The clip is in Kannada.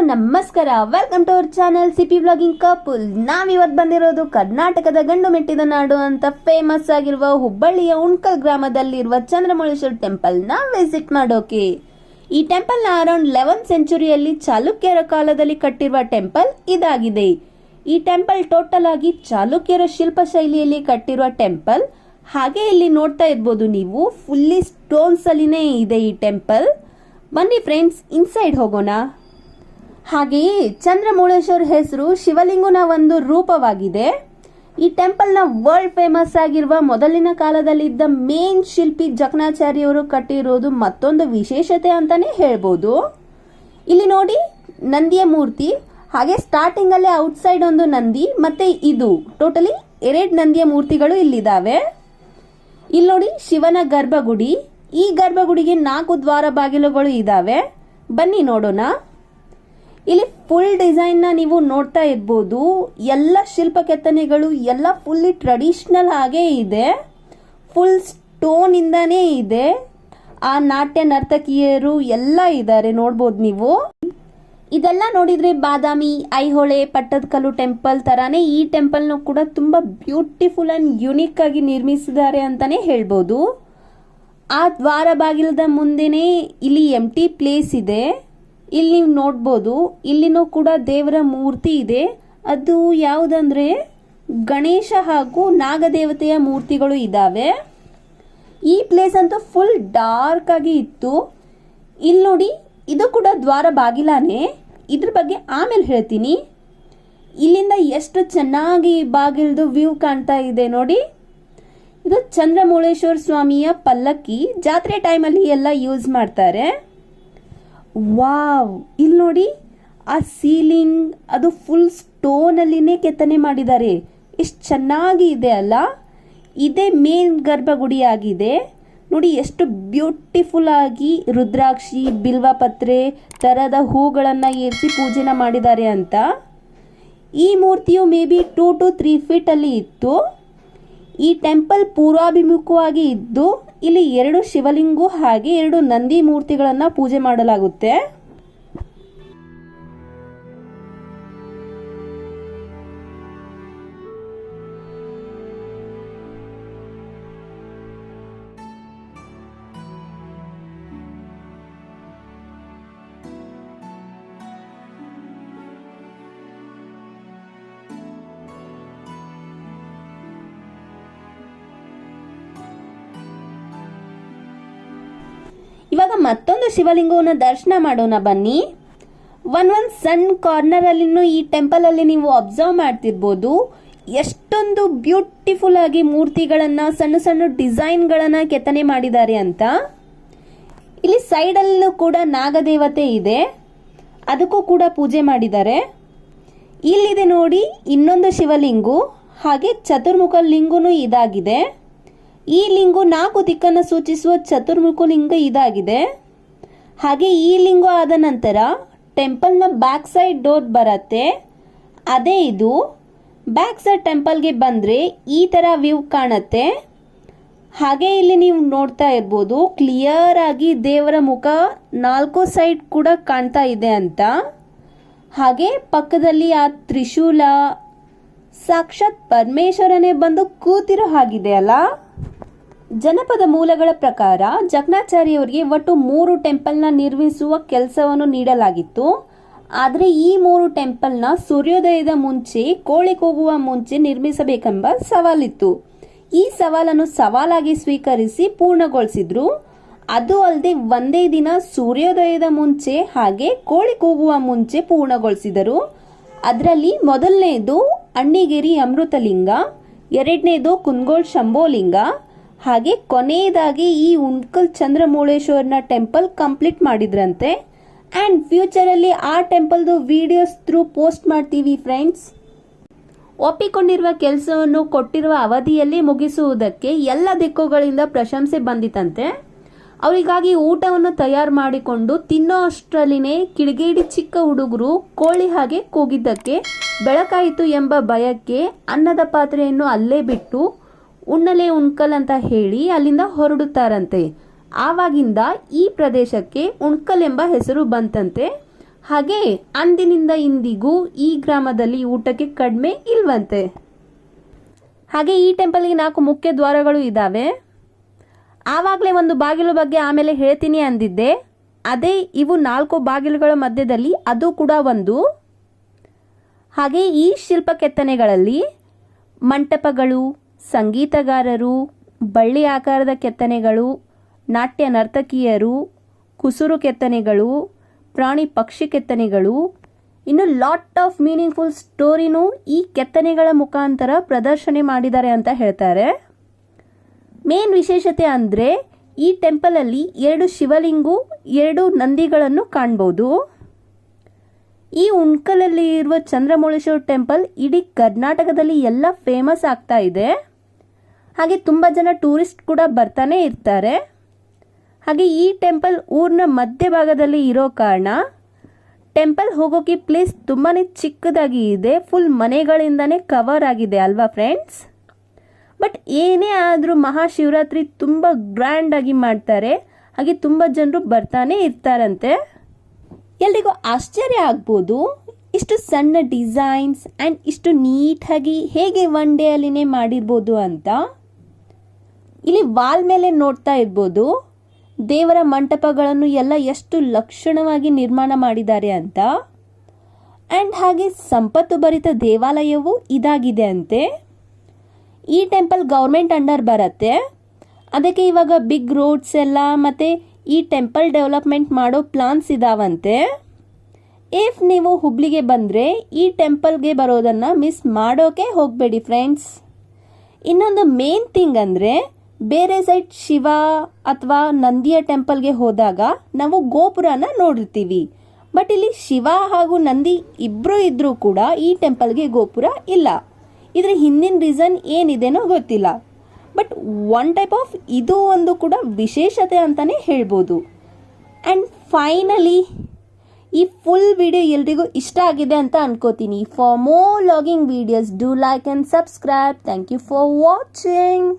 ನಮಸ್ಕಾರ, welcome to our channel CP blogging couple. ನಾವಿವತ್ತು ಬಂದಿರೋದು ಕರ್ನಾಟಕದ ಗಂಡು ಮೆಟ್ಟಿದ ನಾಡು ಅಂತ ಫೇಮಸ್ ಆಗಿರುವ ಹುಬ್ಬಳ್ಳಿಯ ಉಣ್ಕಲ್ ಗ್ರಾಮದಲ್ಲಿರುವ ಚಂದ್ರಮೌಳೇಶ್ವರ ಟೆಂಪಲ್ ನ ವಿಸಿಟ್ ಮಾಡೋಕೆ. ಈ ಟೆಂಪಲ್ ನ ಅರೌಂಡ್ 11th ಸೆಂಚುರಿಯಲ್ಲಿ ಚಾಲುಕ್ಯರ ಕಾಲದಲ್ಲಿ ಕಟ್ಟಿರುವ ಟೆಂಪಲ್ ಇದಾಗಿದೆ. ಈ ಟೆಂಪಲ್ ಟೋಟಲ್ ಆಗಿ ಚಾಲುಕ್ಯರ ಶಿಲ್ಪ ಶೈಲಿಯಲ್ಲಿ ಕಟ್ಟಿರುವ ಟೆಂಪಲ್. ಹಾಗೆ ಇಲ್ಲಿ ನೋಡ್ತಾ ಇರ್ಬೋದು ನೀವು, ಫುಲ್ಲಿ ಸ್ಟೋನ್ಸ್ ಅಲ್ಲಿನೇ ಇದೆ ಈ ಟೆಂಪಲ್. ಬನ್ನಿ ಫ್ರೆಂಡ್ಸ್, ಇನ್ಸೈಡ್ ಹೋಗೋಣ. ಹಾಗೆಯೇ ಚಂದ್ರಮೌಳೇಶ್ವರ ಹೆಸರು ಶಿವಲಿಂಗನ ಒಂದು ರೂಪವಾಗಿದೆ. ಈ ಟೆಂಪಲ್ನ ವರ್ಲ್ಡ್ ಫೇಮಸ್ ಆಗಿರುವ ಮೊದಲಿನ ಕಾಲದಲ್ಲಿದ್ದ ಮೇನ್ ಶಿಲ್ಪಿ ಜಕಣಾಚಾರ್ಯವರು ಕಟ್ಟಿರೋದು ಮತ್ತೊಂದು ವಿಶೇಷತೆ ಅಂತಾನೆ ಹೇಳ್ಬೋದು. ಇಲ್ಲಿ ನೋಡಿ, ನಂದಿಯ ಮೂರ್ತಿ, ಹಾಗೆ ಸ್ಟಾರ್ಟಿಂಗ್ ಅಲ್ಲೇ ಔಟ್ಸೈಡ್ ಒಂದು ನಂದಿ, ಮತ್ತೆ ಇದು ಟೋಟಲಿ 2 ನಂದಿಯ ಮೂರ್ತಿಗಳು ಇಲ್ಲಿದ್ದಾವೆ. ಇಲ್ಲಿ ನೋಡಿ, ಶಿವನ ಗರ್ಭಗುಡಿ. ಈ ಗರ್ಭಗುಡಿಗೆ 4 ದ್ವಾರ ಬಾಗಿಲುಗಳು ಇದಾವೆ. ಬನ್ನಿ ನೋಡೋಣ. ಇಲ್ಲಿ ಫುಲ್ ಡಿಸೈನ್ ನ ನೀವು ನೋಡ್ತಾ ಇರ್ಬೋದು. ಎಲ್ಲ ಶಿಲ್ಪ ಕೆತ್ತನೆಗಳು ಎಲ್ಲ ಫುಲ್ಲಿ ಟ್ರೆಡಿಷನಲ್ ಹಾಗೆ ಇದೆ. ಫುಲ್ ಸ್ಟೋನ್ ಇಂದಾನೇ ಇದೆ. ಆ ನಾಟ್ಯ ನರ್ತಕಿಯರು ಎಲ್ಲ ಇದ್ದಾರೆ, ನೋಡ್ಬೋದು ನೀವು. ಇದೆಲ್ಲ ನೋಡಿದ್ರೆ ಬಾದಾಮಿ, ಐಹೊಳೆ, ಪಟ್ಟದಕಲ್ಲು ಟೆಂಪಲ್ ತರಾನೇ ಈ ಟೆಂಪಲ್ನು ಕೂಡ ತುಂಬಾ ಬ್ಯೂಟಿಫುಲ್ ಅಂಡ್ ಯುನಿಕ್ ಆಗಿ ನಿರ್ಮಿಸಿದ್ದಾರೆ ಅಂತಾನೆ ಹೇಳ್ಬೋದು. ಆ ದ್ವಾರ ಬಾಗಿಲದ ಮುಂದೆನೆ ಇಲ್ಲಿ ಎಂಟಿ ಪ್ಲೇಸ್ ಇದೆ. ಇಲ್ಲಿ ನೀವು ನೋಡ್ಬೋದು, ಇಲ್ಲಿನೂ ಕೂಡ ದೇವರ ಮೂರ್ತಿ ಇದೆ. ಅದು ಯಾವುದಂದ್ರೆ ಗಣೇಶ ಹಾಗೂ ನಾಗದೇವತೆಯ ಮೂರ್ತಿಗಳು ಇದ್ದಾವೆ. ಈ ಪ್ಲೇಸ್ ಅಂತೂ ಫುಲ್ ಡಾರ್ಕ್ ಆಗಿ ಇತ್ತು. ಇಲ್ಲಿ ನೋಡಿ, ಇದು ಕೂಡ ದ್ವಾರ ಬಾಗಿಲಾನೆ. ಇದ್ರ ಬಗ್ಗೆ ಆಮೇಲೆ ಹೇಳ್ತೀನಿ. ಇಲ್ಲಿಂದ ಎಷ್ಟು ಚೆನ್ನಾಗಿ ಬಾಗಿಲ್ದು ವ್ಯೂ ಕಾಣ್ತಾ ಇದೆ ನೋಡಿ. ಇದು ಚಂದ್ರಮೌಳೇಶ್ವರ ಸ್ವಾಮಿಯ ಪಲ್ಲಕ್ಕಿ. ಜಾತ್ರೆ ಟೈಮಲ್ಲಿ ಎಲ್ಲ ಯೂಸ್ ಮಾಡ್ತಾರೆ. ವಾವ್, ಇಲ್ಲಿ ನೋಡಿ, ಆ ಸೀಲಿಂಗ್ ಅದು ಫುಲ್ ಸ್ಟೋನ್ ಅಲ್ಲಿನೇ ಕೆತ್ತನೆ ಮಾಡಿದ್ದಾರೆ. ಎಷ್ಟು ಚೆನ್ನಾಗಿ ಇದೆ ಅಲ್ಲ. ಇದೇ ಮೇನ್ ಗರ್ಭಗುಡಿ ಆಗಿದೆ. ನೋಡಿ ಎಷ್ಟು ಬ್ಯೂಟಿಫುಲ್ ಆಗಿ ರುದ್ರಾಕ್ಷಿ, ಬಿಲ್ವಪತ್ರೆ ತರದ ಹೂಗಳನ್ನ ಏರಿಸಿ ಪೂಜೆನ ಮಾಡಿದ್ದಾರೆ ಅಂತ. ಈ ಮೂರ್ತಿಯು ಮೇ ಬಿ 2 to 3 ಫೀಟ್ ಅಲ್ಲಿ ಇತ್ತು. ಈ ಟೆಂಪಲ್ ಪೂರ್ವಾಭಿಮುಖವಾಗಿ ಇದ್ದು ಇಲ್ಲಿ 2 ಶಿವಲಿಂಗು ಹಾಗೆ 2 ನಂದಿ ಮೂರ್ತಿಗಳನ್ನ ಪೂಜೆ ಮಾಡಲಾಗುತ್ತೆ. ಇವಾಗ ಮತ್ತೊಂದು ಶಿವಲಿಂಗವನ್ನು ದರ್ಶನ ಮಾಡೋಣ ಬನ್ನಿ. ಒಂದ್ ಸಣ್ಣ ಕಾರ್ನರ್ ಅಲ್ಲಿನೂ ಈ ಟೆಂಪಲ್ ಅಲ್ಲಿ ನೀವು ಅಬ್ಸರ್ವ್ ಮಾಡ್ತಿರ್ಬೋದು, ಎಷ್ಟೊಂದು ಬ್ಯೂಟಿಫುಲ್ ಆಗಿ ಮೂರ್ತಿಗಳನ್ನ, ಸಣ್ಣ ಸಣ್ಣ ಡಿಸೈನ್ ಗಳನ್ನ ಕೆತ್ತನೆ ಮಾಡಿದ್ದಾರೆ ಅಂತ. ಇಲ್ಲಿ ಸೈಡ್ ಅಲ್ಲೂ ಕೂಡ ನಾಗದೇವತೆ ಇದೆ, ಅದಕ್ಕೂ ಕೂಡ ಪೂಜೆ ಮಾಡಿದ್ದಾರೆ. ಇಲ್ಲಿದೆ ನೋಡಿ ಇನ್ನೊಂದು ಶಿವಲಿಂಗು, ಹಾಗೆ ಚತುರ್ಮುಖ ಲಿಂಗುನು ಇದಾಗಿದೆ. ಈ ಲಿಂಗು 4 ದಿಕ್ಕನ್ನು ಸೂಚಿಸುವ ಚತುರ್ಮುಖ ಲಿಂಗ ಇದಾಗಿದೆ. ಹಾಗೆ ಈ ಲಿಂಗು ಆದ ನಂತರ ಟೆಂಪಲ್ನ ಬ್ಯಾಕ್ ಸೈಡ್ ಡೋರ್ ಬರುತ್ತೆ, ಅದೇ ಇದು. ಬ್ಯಾಕ್ ಸೈಡ್ ಟೆಂಪಲ್ಗೆ ಬಂದರೆ ಈ ಥರ ವ್ಯೂ ಕಾಣುತ್ತೆ. ಹಾಗೆ ಇಲ್ಲಿ ನೀವು ನೋಡ್ತಾ ಇರ್ಬೋದು, ಕ್ಲಿಯರ್ ಆಗಿ ದೇವರ ಮುಖ 4 ಸೈಡ್ ಕೂಡ ಕಾಣ್ತಾ ಇದೆ ಅಂತ. ಹಾಗೆ ಪಕ್ಕದಲ್ಲಿ ಆ ತ್ರಿಶೂಲ, ಸಾಕ್ಷಾತ್ ಪರಮೇಶ್ವರನೇ ಬಂದು ಕೂತಿರೋ ಹಾಗಿದೆ ಅಲ್ಲ. ಜನಪದ ಮೂಲಗಳ ಪ್ರಕಾರ ಜಕಣಾಚಾರ್ಯವರಿಗೆ ಒಟ್ಟು 3 ಟೆಂಪಲ್ನ ನಿರ್ಮಿಸುವ ಕೆಲಸವನ್ನು ನೀಡಲಾಗಿತ್ತು. ಆದರೆ ಈ 3 ಟೆಂಪಲ್ನ ಸೂರ್ಯೋದಯದ ಮುಂಚೆ, ಕೋಳಿ ಕೂಗುವ ಮುಂಚೆ ನಿರ್ಮಿಸಬೇಕೆಂಬ ಸವಾಲಿತ್ತು. ಈ ಸವಾಲನ್ನು ಸವಾಲಾಗಿ ಸ್ವೀಕರಿಸಿ ಪೂರ್ಣಗೊಳಿಸಿದ್ರು. ಅದು ಅಲ್ಲದೆ ಒಂದೇ ದಿನ ಸೂರ್ಯೋದಯದ ಮುಂಚೆ ಹಾಗೆ ಕೋಳಿ ಕೂಗುವ ಮುಂಚೆ ಪೂರ್ಣಗೊಳಿಸಿದರು. ಅದರಲ್ಲಿ ಮೊದಲನೇದು ಅಣ್ಣಿಗೇರಿ ಅಮೃತಲಿಂಗ, 2ನೇದು ಕುಂದಗೋಳ ಶಂಭೋಲಿಂಗ, ಹಾಗೆ ಕೊನೆಯದಾಗಿ ಈ ಉಣ್ಕಲ್ ಚಂದ್ರಮೌಳೇಶ್ವರನ ಟೆಂಪಲ್ ಕಂಪ್ಲೀಟ್ ಮಾಡಿದ್ರಂತೆ. ಆ್ಯಂಡ್ ಫ್ಯೂಚರಲ್ಲಿ ಆ ಟೆಂಪಲ್ದು ವಿಡಿಯೋಸ್ ಥ್ರೂ ಪೋಸ್ಟ್ ಮಾಡ್ತೀವಿ ಫ್ರೆಂಡ್ಸ್. ಒಪ್ಪಿಕೊಂಡಿರುವ ಕೆಲಸವನ್ನು ಕೊಟ್ಟಿರುವ ಅವಧಿಯಲ್ಲಿ ಮುಗಿಸುವುದಕ್ಕೆ ಎಲ್ಲ ದಿಕ್ಕುಗಳಿಂದ ಪ್ರಶಂಸೆ ಬಂದಿತಂತೆ. ಅವರಿಗಾಗಿ ಊಟವನ್ನು ತಯಾರು ಮಾಡಿಕೊಂಡು ತಿನ್ನೋ ಅಷ್ಟರಲ್ಲಿನೇ ಕಿಡಿಗೇಡಿ ಚಿಕ್ಕ ಹುಡುಗರು ಕೋಳಿ ಹಾಗೆ ಕೂಗಿದ್ದಕ್ಕೆ ಬೆಳಕಾಯಿತು ಎಂಬ ಭಯಕ್ಕೆ ಅನ್ನದ ಪಾತ್ರೆಯನ್ನು ಅಲ್ಲೇ ಬಿಟ್ಟು ಉಣ್ಣಲೆ ಉಣ್ಕಲ್ ಅಂತ ಹೇಳಿ ಅಲ್ಲಿಂದ ಹೊರಡುತ್ತಾರಂತೆ. ಆವಾಗಿಂದ ಈ ಪ್ರದೇಶಕ್ಕೆ ಉಣ್ಕಲ್ ಎಂಬ ಹೆಸರು ಬಂತಂತೆ. ಹಾಗೆ ಅಂದಿನಿಂದ ಇಂದಿಗೂ ಈ ಗ್ರಾಮದಲ್ಲಿ ಊಟಕ್ಕೆ ಕಡಿಮೆ ಇಲ್ವಂತೆ. ಹಾಗೆ ಈ ಟೆಂಪಲ್ಗೆ 4 ಮುಖ್ಯ ದ್ವಾರಗಳು ಇದ್ದಾವೆ. ಆವಾಗಲೇ ಒಂದು ಬಾಗಿಲು ಬಗ್ಗೆ ಆಮೇಲೆ ಹೇಳ್ತೀನಿ ಅಂದಿದ್ದೆ, ಅದೇ ಇವು 4 ಬಾಗಿಲುಗಳ ಮಧ್ಯದಲ್ಲಿ ಅದು ಕೂಡ ಒಂದು. ಹಾಗೆ ಈ ಶಿಲ್ಪ ಕೆತ್ತನೆಗಳಲ್ಲಿ ಮಂಟಪಗಳು, ಸಂಗೀತಗಾರರು, ಬಳ್ಳಿ ಆಕಾರದ ಕೆತ್ತನೆಗಳು, ನಾಟ್ಯ ನರ್ತಕಿಯರು, ಕುಸುರು ಕೆತ್ತನೆಗಳು, ಪ್ರಾಣಿ ಪಕ್ಷಿ ಕೆತ್ತನೆಗಳು, ಇನ್ನು ಲಾಟ್ ಆಫ್ ಮೀನಿಂಗ್ಫುಲ್ ಸ್ಟೋರಿನೂ ಈ ಕೆತ್ತನೆಗಳ ಮುಖಾಂತರ ಪ್ರದರ್ಶನ ಮಾಡಿದ್ದಾರೆ ಅಂತ ಹೇಳ್ತಾರೆ. ಮೇನ್ ವಿಶೇಷತೆ ಅಂದರೆ ಈ ಟೆಂಪಲಲ್ಲಿ 2 ಶಿವಲಿಂಗು, 2 ನಂದಿಗಳನ್ನು ಕಾಣ್ಬೋದು. ಈ ಉಣ್ಕಲಲ್ಲಿ ಇರುವ ಚಂದ್ರಮೌಳೇಶ್ವರ ಟೆಂಪಲ್ ಇಡೀ ಕರ್ನಾಟಕದಲ್ಲಿ ಎಲ್ಲ ಫೇಮಸ್ ಆಗ್ತಾ ಇದೆ. ಹಾಗೆ ತುಂಬ ಜನ ಟೂರಿಸ್ಟ್ ಕೂಡ ಬರ್ತಾನೆ ಇರ್ತಾರೆ. ಹಾಗೆ ಈ ಟೆಂಪಲ್ ಊರಿನ ಮಧ್ಯಭಾಗದಲ್ಲಿ ಇರೋ ಕಾರಣ ಟೆಂಪಲ್ ಹೋಗೋಕೆ ಪ್ಲೇಸ್ ತುಂಬಾ ಚಿಕ್ಕದಾಗಿ ಇದೆ. ಫುಲ್ ಮನೆಗಳಿಂದನೇ ಕವರ್ ಆಗಿದೆ ಅಲ್ವಾ ಫ್ರೆಂಡ್ಸ್. ಬಟ್ ಏನೇ ಆದರೂ ಮಹಾಶಿವರಾತ್ರಿ ತುಂಬ ಗ್ರ್ಯಾಂಡಾಗಿ ಮಾಡ್ತಾರೆ. ಹಾಗೆ ತುಂಬ ಜನರು ಬರ್ತಾನೆ ಇರ್ತಾರಂತೆ. ಎಲ್ರಿಗೂ ಆಶ್ಚರ್ಯ ಆಗ್ಬೋದು, ಇಷ್ಟು ಸಣ್ಣ ಡಿಸೈನ್ಸ್ ಆ್ಯಂಡ್ ಇಷ್ಟು ನೀಟಾಗಿ ಹೇಗೆ ಒನ್ ಡೇ ಅಲ್ಲಿನೇ ಮಾಡಿರ್ಬೋದು ಅಂತ. ಇಲ್ಲಿ ವಾಲ್ ಮೇಲೆ ನೋಡ್ತಾ ಇರ್ಬೋದು ದೇವರ ಮಂಟಪಗಳನ್ನು ಎಲ್ಲ ಎಷ್ಟು ಲಕ್ಷಣವಾಗಿ ನಿರ್ಮಾಣ ಮಾಡಿದ್ದಾರೆ ಅಂತ. ಆ್ಯಂಡ್ ಹಾಗೆ ಸಂಪತ್ತು ಭರಿತ ದೇವಾಲಯವು ಇದಾಗಿದೆ ಅಂತೆ. ಈ ಟೆಂಪಲ್ ಗೌರ್ಮೆಂಟ್ ಅಂಡರ್ ಬರುತ್ತೆ. ಅದಕ್ಕೆ ಇವಾಗ ಬಿಗ್ ರೋಡ್ಸ್ ಎಲ್ಲ ಮತ್ತು ಈ ಟೆಂಪಲ್ ಡೆವಲಪ್ಮೆಂಟ್ ಮಾಡೋ ಪ್ಲಾನ್ಸ್ ಇದಾವಂತೆ. ಇಫ್ ನೀವು ಹುಬ್ಳಿಗೆ ಬಂದರೆ ಈ ಟೆಂಪಲ್ಗೆ ಬರೋದನ್ನು ಮಿಸ್ ಮಾಡೋಕೆ ಹೋಗಬೇಡಿ ಫ್ರೆಂಡ್ಸ್. ಇನ್ನೊಂದು ಮೇನ್ ಥಿಂಗ್ ಅಂದರೆ ಬೇರೆ ಸೈಡ್ ಶಿವ ಅಥವಾ ನಂದಿಯ ಟೆಂಪಲ್ಗೆ ಹೋದಾಗ ನಾವು ಗೋಪುರನ ನೋಡಿರ್ತೀವಿ. ಬಟ್ ಇಲ್ಲಿ ಶಿವ ಹಾಗೂ ನಂದಿ ಇಬ್ಬರು ಇದ್ರೂ ಕೂಡ ಈ ಟೆಂಪಲ್ಗೆ ಗೋಪುರ ಇಲ್ಲ. ಇದರ ಹಿಂದಿನ ರೀಸನ್ ಏನಿದೆನೋ ಗೊತ್ತಿಲ್ಲ. ಬಟ್ ಒನ್ ಟೈಪ್ ಆಫ್ ಇದು ಒಂದು ಕೂಡ ವಿಶೇಷತೆ ಅಂತಲೇ ಹೇಳ್ಬೋದು. ಆ್ಯಂಡ್ ಫೈನಲಿ ಈ ಫುಲ್ ವಿಡಿಯೋ ಎಲ್ರಿಗೂ ಇಷ್ಟ ಆಗಿದೆ ಅಂತ ಅನ್ಕೋತೀನಿ. For more vlogging videos do like and subscribe. Thank you for watching.